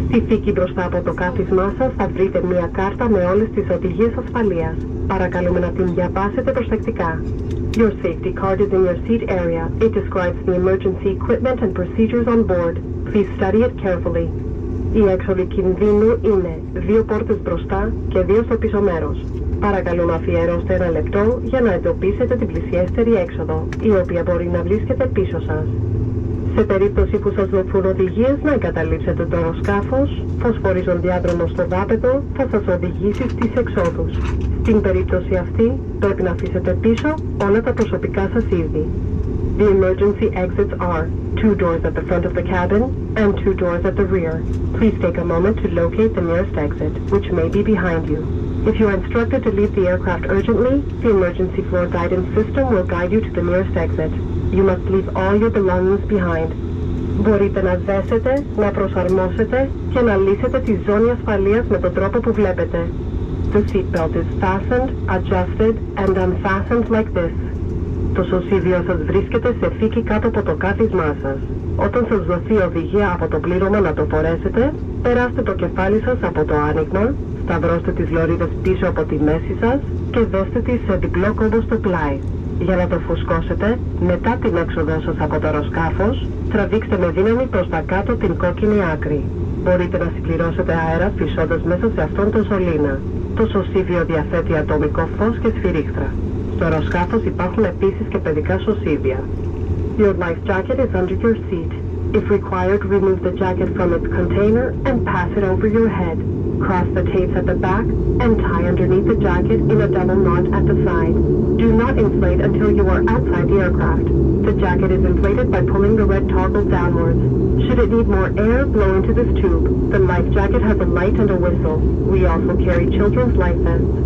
Στη θήκη μπροστά από το κάθισμά σας θα βρείτε μία κάρτα με όλες τις οδηγίες ασφαλείας. Παρακαλούμε να την διαβάσετε προσεκτικά. Your safety card is in your seat area. It describes the emergency equipment and procedures on board. Please study it carefully. Οι έξοδοι κινδύνου είναι 2 πόρτες μπροστά και 2 στο πίσω μέρος. Παρακαλούμε αφιερώστε 1 λεπτό για να εντοπίσετε την πλησιέστερη έξοδο, η οποία μπορεί να βρίσκεται πίσω σας. Σε περίπτωση που σας δοθούν οδηγίες να εγκαταλείψετε το αεροσκάφος, φωσφορίζον διάδρομο στο δάπεδο θα σας οδηγήσει στις εξόδους. Στην περίπτωση αυτή πρέπει να αφήσετε πίσω όλα τα προσωπικά σας είδη. The emergency exits are 2 doors at the front of the cabin and 2 doors at the rear. Please take a moment to locate the nearest exit, which may be behind you. If you are instructed to leave the aircraft urgently, the emergency floor guidance system will guide you to the nearest exit. You must leave all your belongings behind. Μπορείτε να δέσετε, να προσαρμόσετε και να λύσετε τη ζώνη ασφαλείας με τον τρόπο που βλέπετε. The seatbelt is fastened, adjusted and unfastened like this. Το σωσίδιο σας βρίσκεται σε θήκη κάτω από το κάθισμά σας. Όταν σας δοθεί οδηγία από το πλήρωμα να το φορέσετε, περάστε το κεφάλι σας από το άνοιγμα, σταυρώστε τις λωρίδες πίσω από τη μέση σας και δέστε τις σε διπλό κόμπο στο πλάι. Για να το φουσκώσετε, μετά την έξοδό σας από το αεροσκάφος, τραβήξτε με δύναμη προς τα κάτω την κόκκινη άκρη. Μπορείτε να συμπληρώσετε αέρα φυσώντας μέσα σε αυτόν τον σωλήνα. Το σωσίδιο διαθέτει ατομικό φως και σφυρίχτρα. Στο αεροσκάφος υπάρχουν επίσης και παιδικά σωσίδια. Your life jacket is under your seat. If required, remove the jacket from its container and pass it over your head. Cross the tapes at the back and tie underneath the jacket in a double knot at the side. Do not inflate until you are outside the aircraft. The jacket is inflated by pulling the red toggle downwards. Should it need more air, blow into this tube. The life jacket has a light and a whistle. We also carry children's life vests.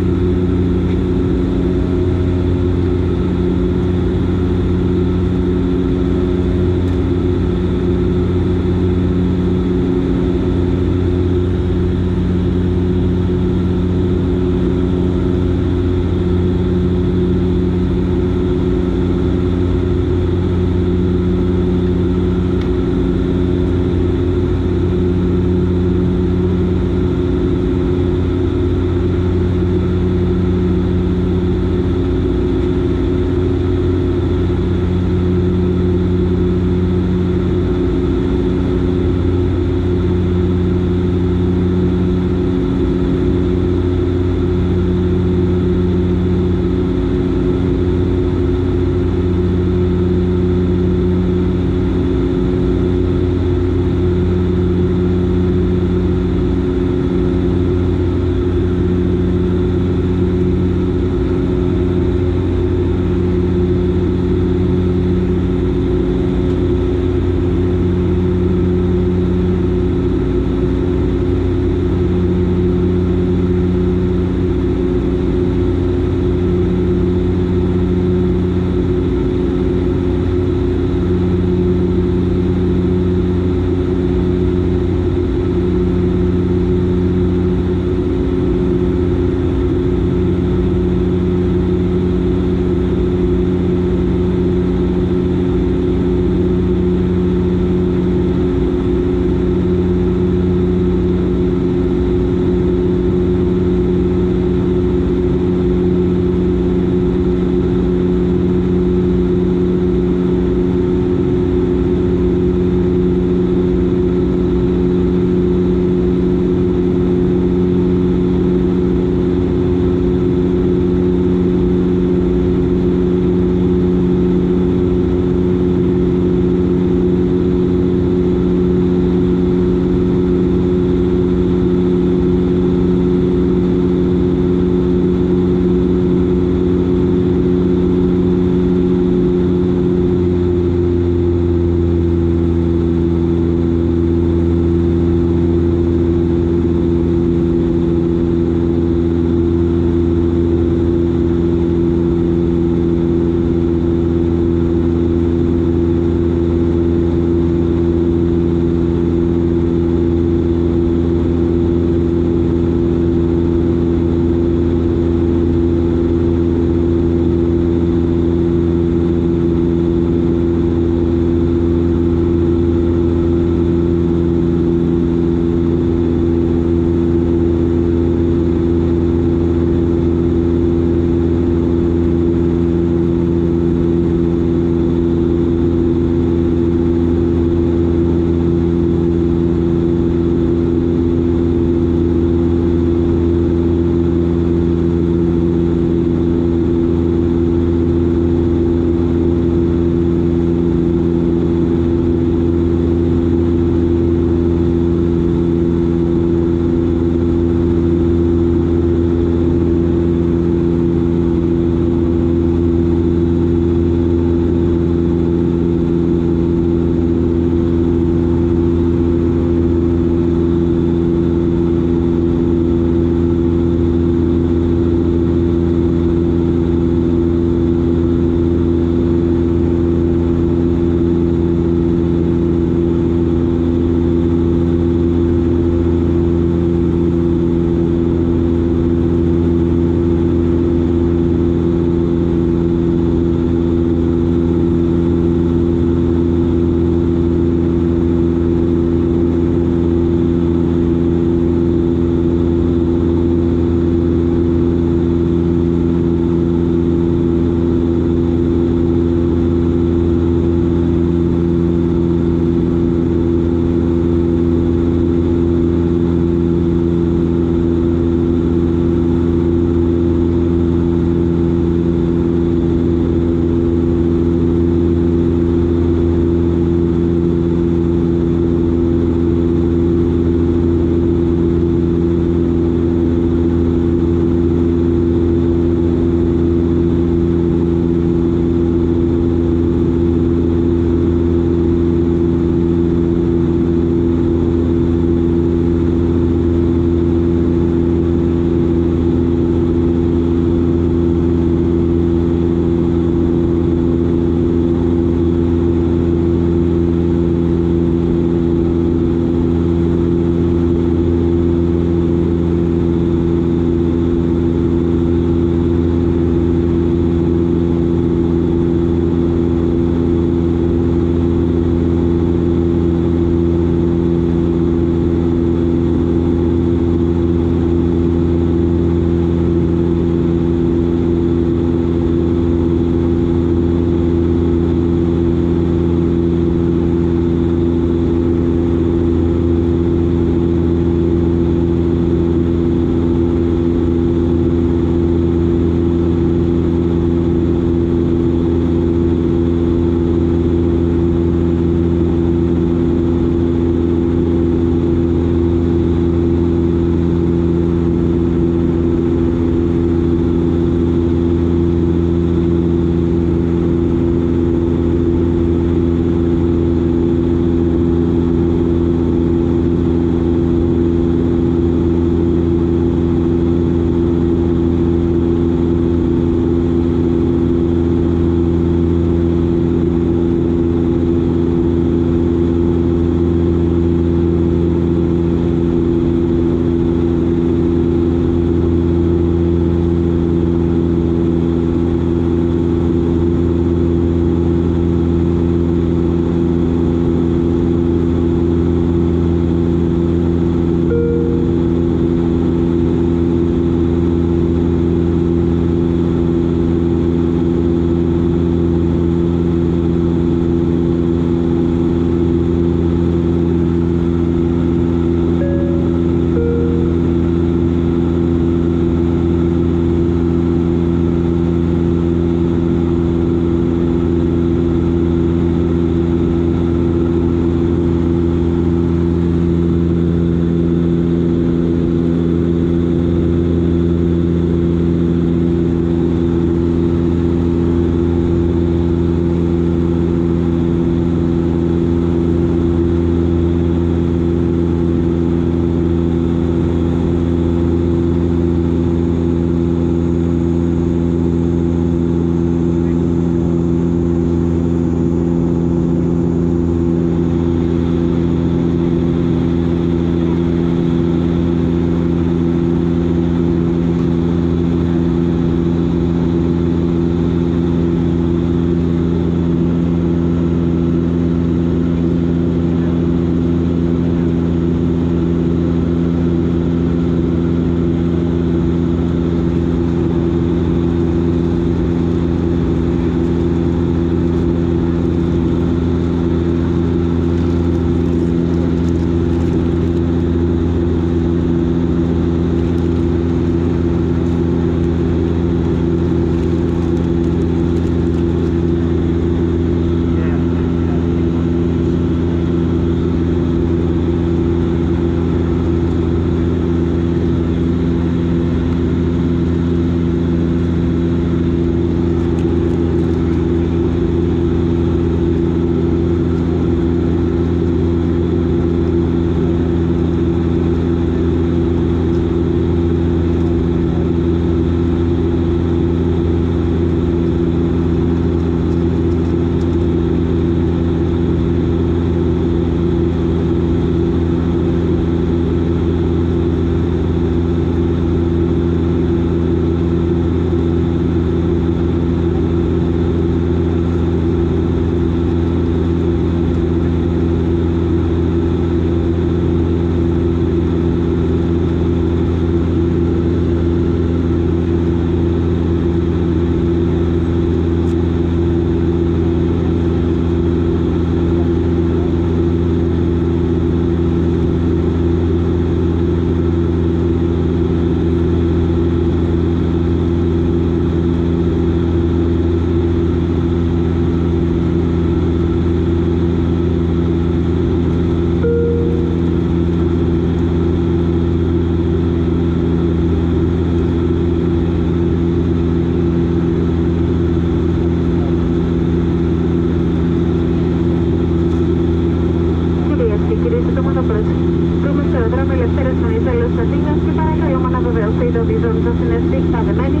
το μονοπροσωπούμε στο αεροδρόμιο Ελευθέρας Βενιζέλος της Αθήνας και παρακαλούμε να βεβαιωθείτε ότι η ζώνη σας είναι σφίχτα δεμένη,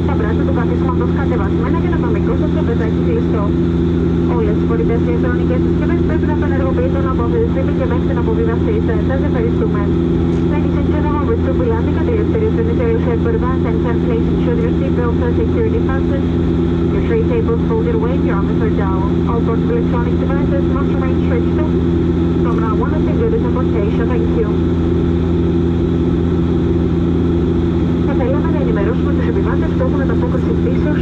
τα μπράτσα του καθίσματος κατεβασμένα και το δομικό σας τραπεζάκι κλειστό. Όλες οι φορητές ηλεκτρονικές συσκευές πρέπει να απενεργοποιηθούν από αυτή τη στιγμή και μέχρι την αποβίβασή σας. Σας ευχαριστούμε. Ladies and gentlemen, we're still landing at the Eleftherios Venizelos Airport and can please ensure your seatbelts are securely fastened. Your tray tables folded away, your arms are down. All portable electronic devices must remain switched off. From now on, until your deportation. Thank you. Θα θέλαμε να ενημερώσουμε τους επιβάτες που έχουν ανταπόκριση πτήσεως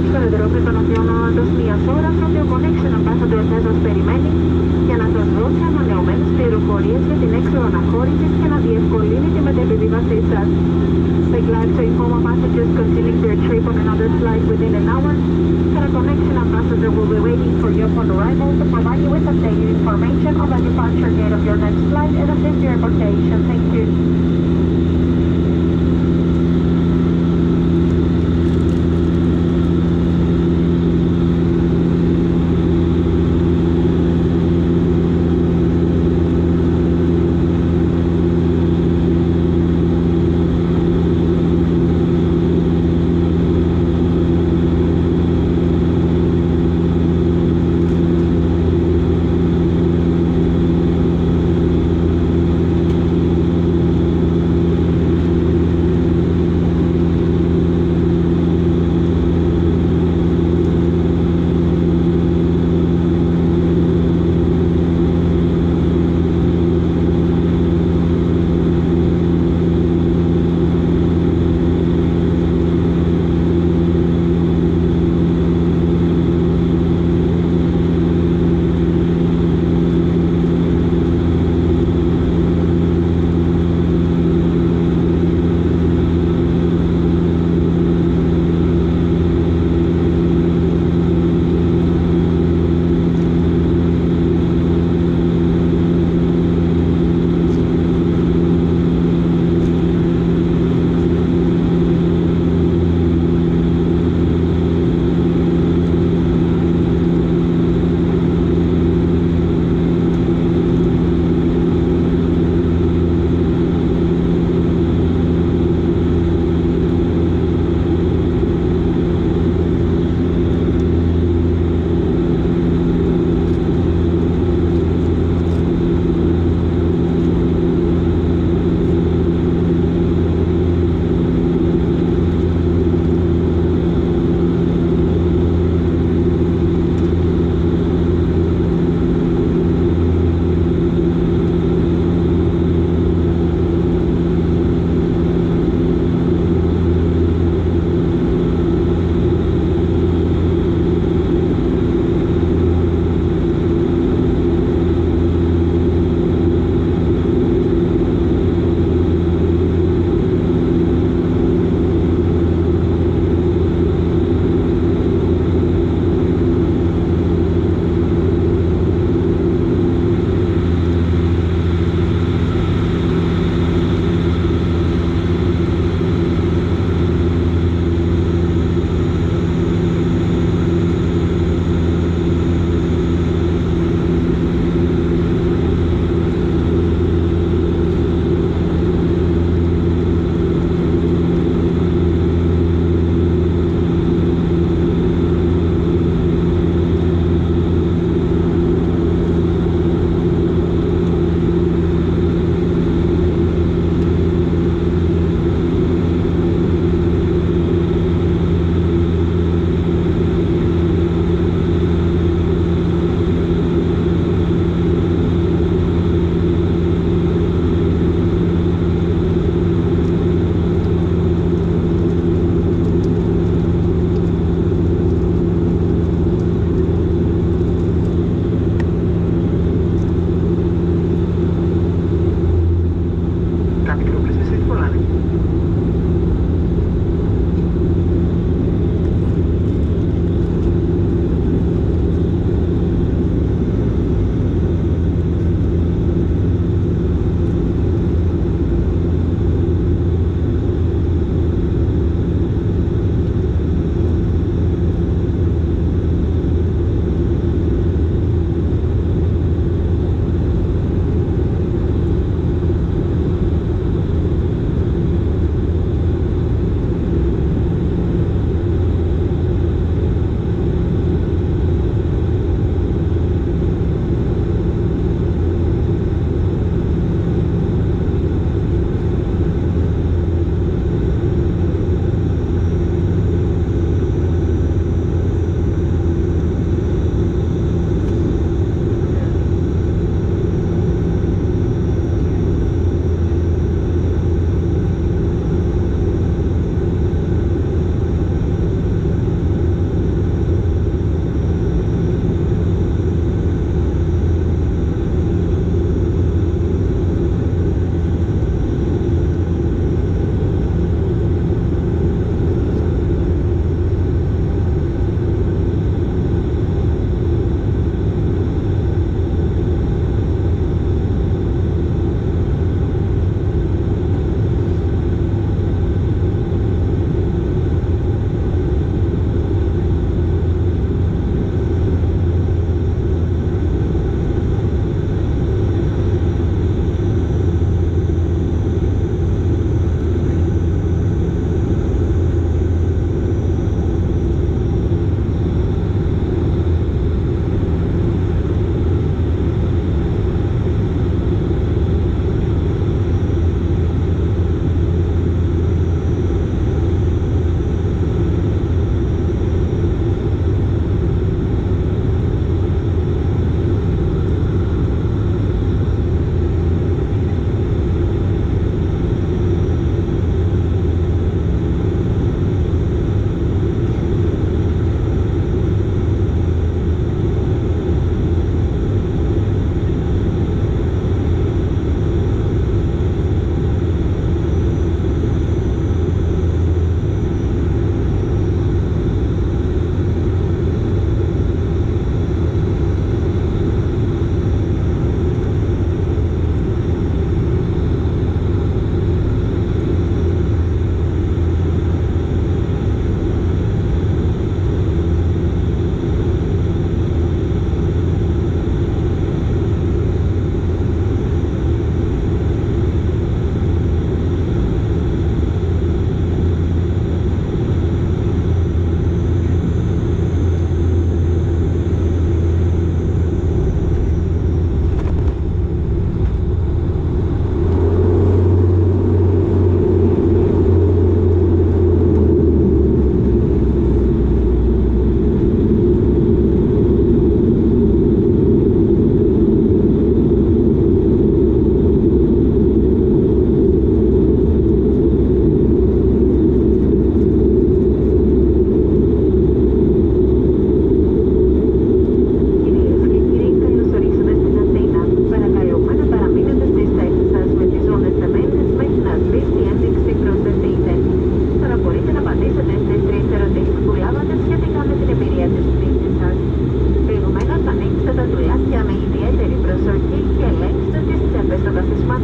στο αεροδρόμιο των Αθηνών εντός μιας ώρας ότι ο connection ambassador θα σας περιμένει για να σας δώσει ανανεωμένες πληροφορίες για την έξοδο αναχώρησης και να διευκολύνει τη μετεπιβίβασή σας. We'd like to inform our passengers continuing their trip on another flight within an hour that a connection ambassador will be waiting for you upon arrival to provide you with updated information on the departure gate of your next flight and assist your embarkation. Thank you.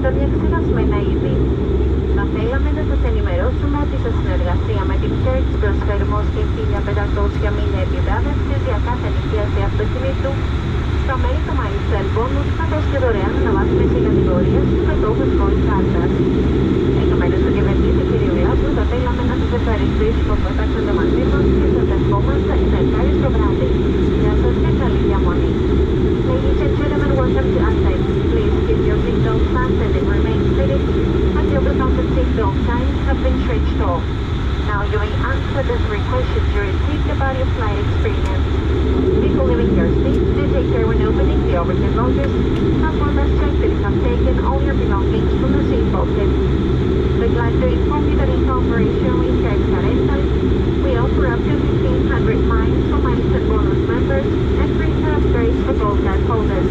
τα διασκεδασμένα είδη. Θα θέλαμε να σας ενημερώσουμε ότι σε συνεργασία με την Hertz προσφέρουμε ως και 1500 μίλια επιβράβευσης για κάθε νοικίαση αυτοκινήτου στα μέλη του Milestone Bonus, καθώς και δωρεάν αναβάθμιση κατηγορίας στους μετόχους χωρίς κάρτας. Εκ μέρους του κυβερνήτη κ. Λάμπρου θα θέλαμε να σας ευχαριστήσουμε που πετάξατε μαζί μας και σας ευχόμαστε ένα ευχάριστο βράδυ. Γεια σας και καλή διαμονή. Ladies and gentlemen, welcome to Athens. Please keep your seatbelts fastened and remain seated until the counted seatbelt signs have been switched off. Now you may answer the 3 questions you received about your flight experience. Before leaving your seat, do take care when opening the overhead lockers, as well as check that you have taken all your belongings from the seat pocket. We'd like to inform you that in cooperation with Hertz Rental, we offer up to 1,500 miles for Milestone Bonus members and free car upgrades for gold card holders.